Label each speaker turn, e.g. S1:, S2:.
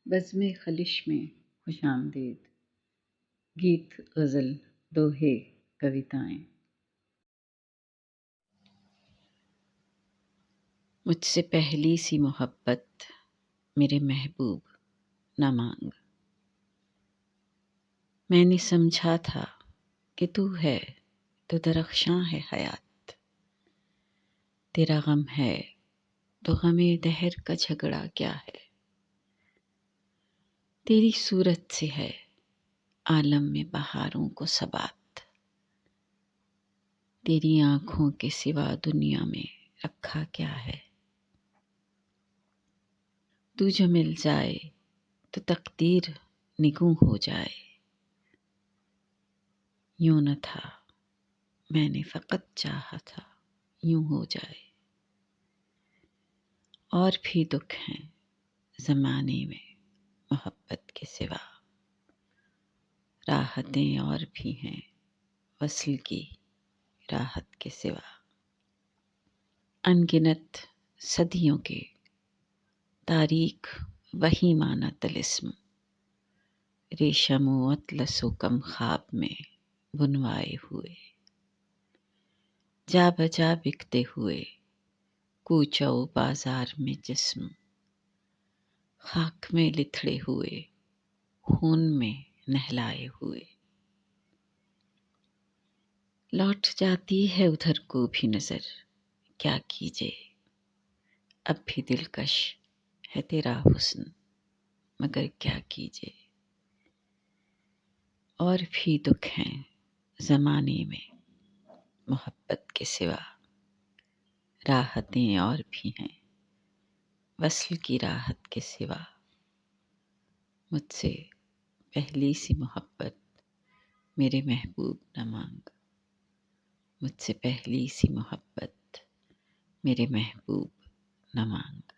S1: بزم خلش میں خوش آمدید، گیت غزل دوہے کویتائیں۔ مجھ سے پہلی سی محبت میرے محبوب نہ مانگ، میں نے سمجھا تھا کہ تو ہے تو درخشاں ہے حیات، تیرا غم ہے تو غم دہر کا جھگڑا کیا ہے، تیری صورت سے ہے عالم میں بہاروں کو ثبات، تیری آنکھوں کے سوا دنیا میں رکھا کیا ہے، تو جو مل جائے تو تقدیر نگوں ہو جائے، یوں نہ تھا میں نے فقط چاہا تھا یوں ہو جائے، اور بھی دکھ ہیں زمانے میں محبت کے سوا، راحتیں اور بھی ہیں وصل کی راحت کے سوا، ان گنت صدیوں کے تاریک وہی مانا طلسم، ریشم و اطلس و کم خواب میں بنوائے ہوئے، جا بجا بکتے ہوئے کوچہ و بازار میں جسم، خاک میں لتھڑے ہوئے خون میں نہلائے ہوئے، لوٹ جاتی ہے ادھر کو بھی نظر کیا کیجے، اب بھی دلکش ہے تیرا حسن مگر کیا کیجے، اور بھی دکھ ہیں زمانے میں محبت کے سوا، راحتیں اور بھی ہیں وصل کی راحت کے سوا، مجھ سے پہلی سی محبت میرے محبوب نہ مانگ، مجھ سے پہلی سی محبت میرے محبوب نہ مانگ۔